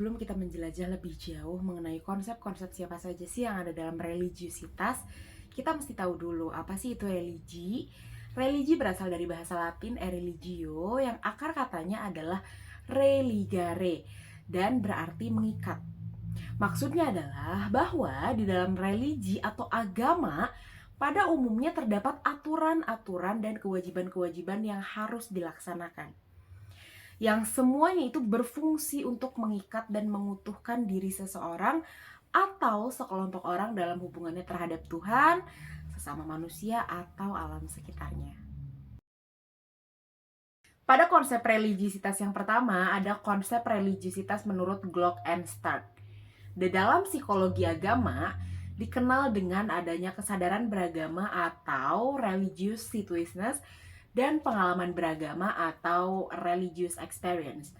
sebelum kita menjelajah lebih jauh mengenai konsep-konsep siapa saja sih yang ada dalam religiusitas, kita mesti tahu dulu apa sih itu religi. Religi berasal dari bahasa Latin religio yang akar katanya adalah religare dan berarti mengikat. Maksudnya adalah bahwa di dalam religi atau agama pada umumnya terdapat aturan-aturan dan kewajiban-kewajiban yang harus dilaksanakan, yang semuanya itu berfungsi untuk mengikat dan mengutuhkan diri seseorang atau sekelompok orang dalam hubungannya terhadap Tuhan, sesama manusia, atau alam sekitarnya. Pada konsep religiusitas yang pertama, ada konsep religiusitas menurut Glock and Stark. Di dalam psikologi agama, dikenal dengan adanya kesadaran beragama atau religious situationist dan pengalaman beragama atau religious experience.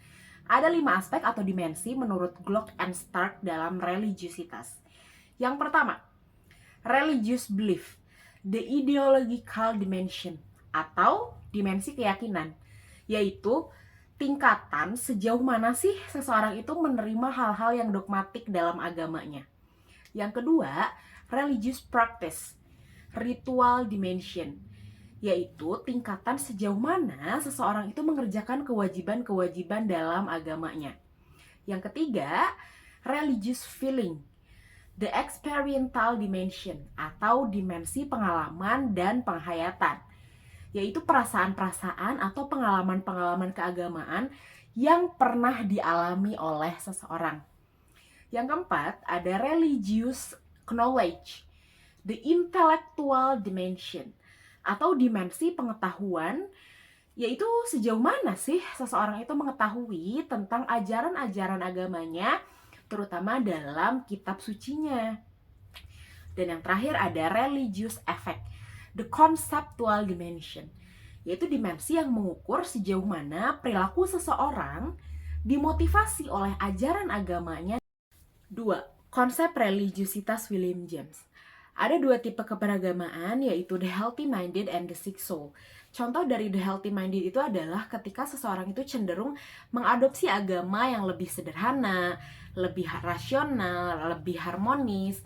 Ada 5 aspek atau dimensi menurut Glock and Stark dalam religiusitas. Yang pertama, religious belief, the ideological dimension atau dimensi keyakinan, yaitu tingkatan sejauh mana sih seseorang itu menerima hal-hal yang dogmatik dalam agamanya. Yang kedua, religious practice, ritual dimension, yaitu tingkatan sejauh mana seseorang itu mengerjakan kewajiban-kewajiban dalam agamanya. Yang ketiga, religious feeling, the experiential dimension atau dimensi pengalaman dan penghayatan, yaitu perasaan-perasaan atau pengalaman-pengalaman keagamaan yang pernah dialami oleh seseorang. Yang keempat, ada religious knowledge, the intellectual dimension atau dimensi pengetahuan, yaitu sejauh mana sih seseorang itu mengetahui tentang ajaran-ajaran agamanya, terutama dalam kitab sucinya. Dan yang terakhir ada religious effect, the conceptual dimension, yaitu dimensi yang mengukur sejauh mana perilaku seseorang dimotivasi oleh ajaran agamanya. 2. Konsep religiusitas William James. Ada 2 tipe keberagamaan, yaitu the healthy minded and the sick soul. Contoh dari the healthy minded itu adalah ketika seseorang itu cenderung mengadopsi agama yang lebih sederhana, lebih rasional, lebih harmonis.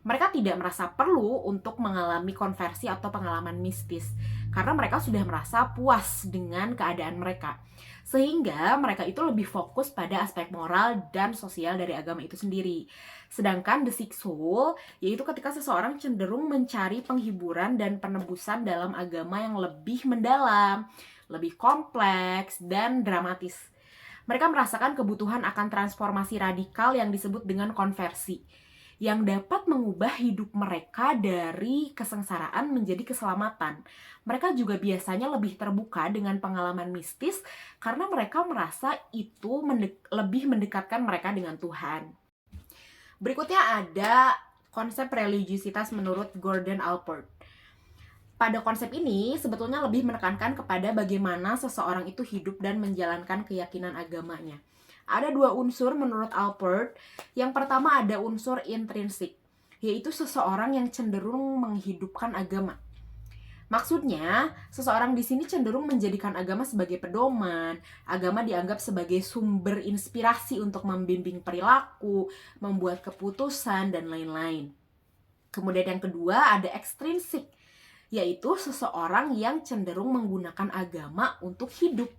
Mereka tidak merasa perlu untuk mengalami konversi atau pengalaman mistis, karena mereka sudah merasa puas dengan keadaan mereka. Sehingga mereka itu lebih fokus pada aspek moral dan sosial dari agama itu sendiri. Sedangkan the sick soul, yaitu ketika seseorang cenderung mencari penghiburan dan penebusan dalam agama yang lebih mendalam, lebih kompleks, dan dramatis. Mereka merasakan kebutuhan akan transformasi radikal yang disebut dengan konversi, yang dapat mengubah hidup mereka dari kesengsaraan menjadi keselamatan. Mereka juga biasanya lebih terbuka dengan pengalaman mistis karena mereka merasa itu lebih mendekatkan mereka dengan Tuhan. Berikutnya ada konsep religiusitas menurut Gordon Allport. Pada konsep ini sebetulnya lebih menekankan kepada bagaimana seseorang itu hidup dan menjalankan keyakinan agamanya. Ada 2 unsur menurut Allport. Yang pertama ada unsur intrinsik, yaitu seseorang yang cenderung menghidupkan agama. Maksudnya, seseorang di sini cenderung menjadikan agama sebagai pedoman. Agama dianggap sebagai sumber inspirasi untuk membimbing perilaku, membuat keputusan, dan lain-lain. Kemudian yang kedua ada ekstrinsik, yaitu seseorang yang cenderung menggunakan agama untuk hidup.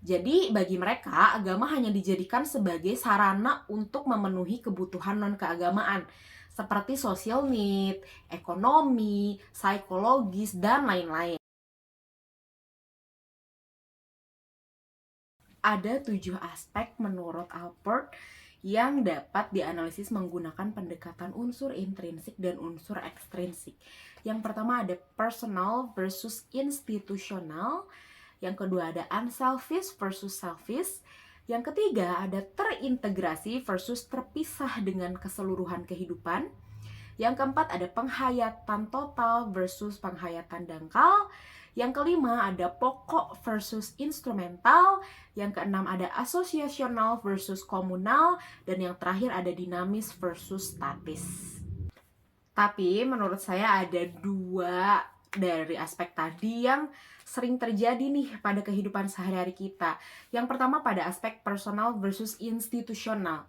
Jadi bagi mereka, agama hanya dijadikan sebagai sarana untuk memenuhi kebutuhan non-keagamaan, seperti social need, ekonomi, psikologis, dan lain-lain. Ada 7 aspek menurut Allport yang dapat dianalisis menggunakan pendekatan unsur intrinsik dan unsur ekstrinsik. Yang pertama ada personal versus institusional. Yang kedua ada unselfish versus selfish. Yang ketiga ada terintegrasi versus terpisah dengan keseluruhan kehidupan. Yang keempat ada penghayatan total versus penghayatan dangkal. Yang kelima ada pokok versus instrumental. Yang keenam ada asosiasional versus komunal. Dan yang terakhir ada dinamis versus statis. Tapi menurut saya ada 2 dari aspek tadi yang sering terjadi nih pada kehidupan sehari-hari kita. Yang pertama pada aspek personal versus institusional.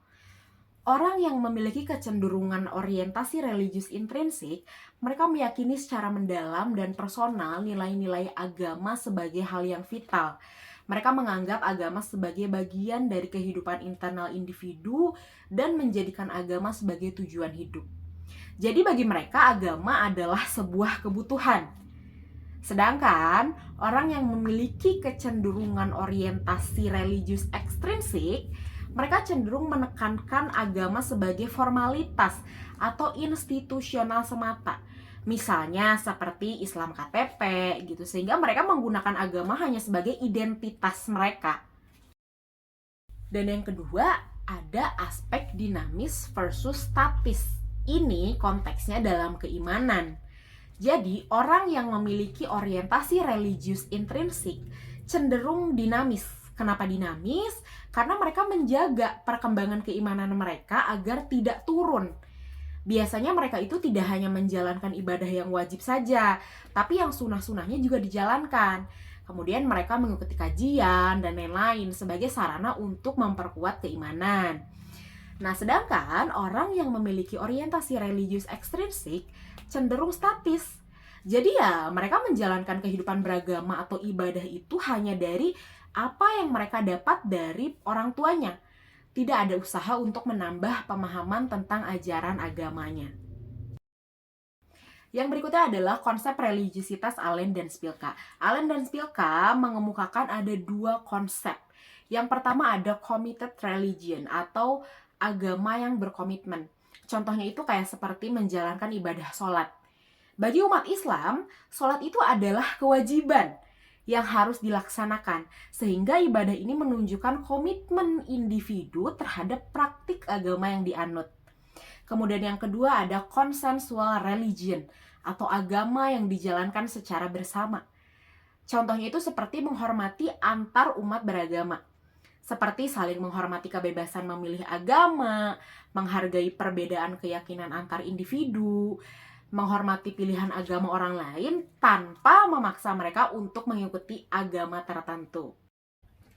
Orang yang memiliki kecenderungan orientasi religius intrinsik, mereka meyakini secara mendalam dan personal nilai-nilai agama sebagai hal yang vital. Mereka menganggap agama sebagai bagian dari kehidupan internal individu dan menjadikan agama sebagai tujuan hidup. Jadi bagi mereka agama adalah sebuah kebutuhan. Sedangkan orang yang memiliki kecenderungan orientasi religius ekstrinsik, mereka cenderung menekankan agama sebagai formalitas atau institusional semata. Misalnya seperti Islam KTP gitu, sehingga mereka menggunakan agama hanya sebagai identitas mereka. Dan yang kedua, ada aspek dinamis versus statis. Ini konteksnya dalam keimanan. Jadi, orang yang memiliki orientasi religius intrinsik cenderung dinamis. Kenapa dinamis? Karena mereka menjaga perkembangan keimanan mereka agar tidak turun. Biasanya mereka itu tidak hanya menjalankan ibadah yang wajib saja, tapi yang sunah-sunahnya juga dijalankan. Kemudian mereka mengikuti kajian dan lain-lain sebagai sarana untuk memperkuat keimanan. Nah, sedangkan orang yang memiliki orientasi religius ekstrinsik cenderung statis. Jadi ya, mereka menjalankan kehidupan beragama atau ibadah itu hanya dari apa yang mereka dapat dari orang tuanya. Tidak ada usaha untuk menambah pemahaman tentang ajaran agamanya. Yang berikutnya adalah konsep religiusitas Allen dan Spilka. Allen dan Spilka mengemukakan ada dua konsep. Yang pertama ada committed religion atau agama yang berkomitmen. Contohnya itu kayak seperti menjalankan ibadah sholat. Bagi umat Islam, sholat itu adalah kewajiban yang harus dilaksanakan, sehingga ibadah ini menunjukkan komitmen individu terhadap praktik agama yang dianut. Kemudian yang kedua ada consensual religion atau agama yang dijalankan secara bersama. Contohnya itu seperti menghormati antar umat beragama, seperti saling menghormati kebebasan memilih agama, menghargai perbedaan keyakinan antar individu, menghormati pilihan agama orang lain tanpa memaksa mereka untuk mengikuti agama tertentu.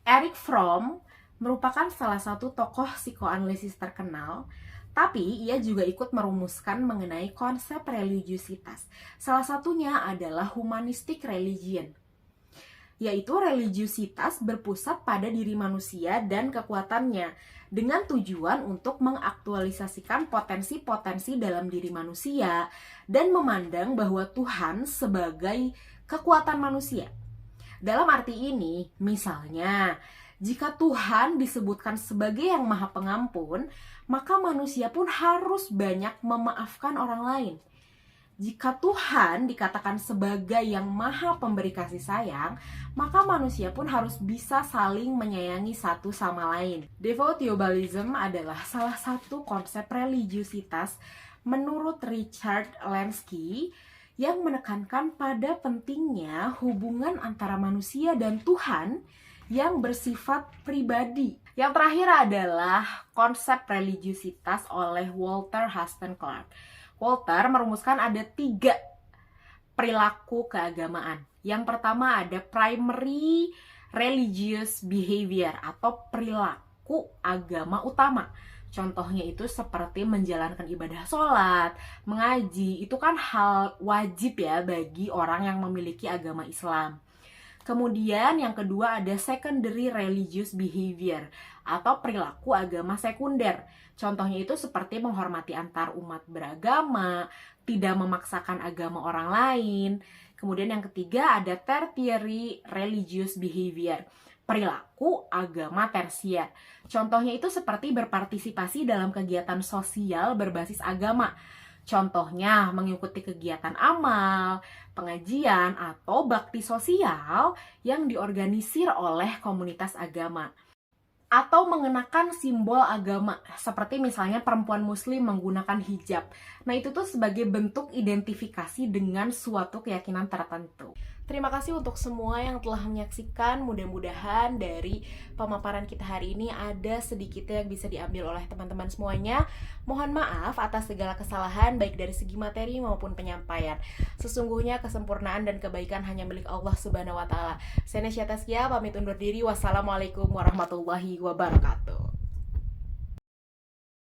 Erich Fromm merupakan salah satu tokoh psikoanalisis terkenal, tapi ia juga ikut merumuskan mengenai konsep religiusitas. Salah satunya adalah humanistic religion, yaitu religiusitas berpusat pada diri manusia dan kekuatannya, dengan tujuan untuk mengaktualisasikan potensi-potensi dalam diri manusia dan memandang bahwa Tuhan sebagai kekuatan manusia. Dalam arti ini, misalnya, jika Tuhan disebutkan sebagai yang Maha Pengampun, maka manusia pun harus banyak memaafkan orang lain. Jika Tuhan dikatakan sebagai yang Maha Pemberi kasih sayang, maka manusia pun harus bisa saling menyayangi satu sama lain. Devoteeism adalah salah satu konsep religiusitas menurut Richard Lenski yang menekankan pada pentingnya hubungan antara manusia dan Tuhan yang bersifat pribadi. Yang terakhir adalah konsep religiusitas oleh Walter Huston Clark. Walter merumuskan ada 3 perilaku keagamaan. Yang pertama ada primary religious behavior atau perilaku agama utama. Contohnya itu seperti menjalankan ibadah sholat, mengaji, itu kan hal wajib ya bagi orang yang memiliki agama Islam. Kemudian yang kedua ada secondary religious behavior atau perilaku agama sekunder. Contohnya itu seperti menghormati antar umat beragama, tidak memaksakan agama orang lain. Kemudian yang ketiga ada tertiary religious behavior, perilaku agama tersier. Contohnya itu seperti berpartisipasi dalam kegiatan sosial berbasis agama. Contohnya mengikuti kegiatan amal, pengajian, atau bakti sosial yang diorganisir oleh komunitas agama. Atau mengenakan simbol agama, seperti misalnya perempuan muslim menggunakan hijab. Nah itu tuh sebagai bentuk identifikasi dengan suatu keyakinan tertentu. Terima kasih untuk semua yang telah menyaksikan. Mudah-mudahan dari pemaparan kita hari ini ada sedikitnya yang bisa diambil oleh teman-teman semuanya. Mohon maaf atas segala kesalahan baik dari segi materi maupun penyampaian. Sesungguhnya kesempurnaan dan kebaikan hanya milik Allah Subhanahu wa taala. Saya Nesya Taskia pamit undur diri. Wassalamualaikum warahmatullahi wabarakatuh.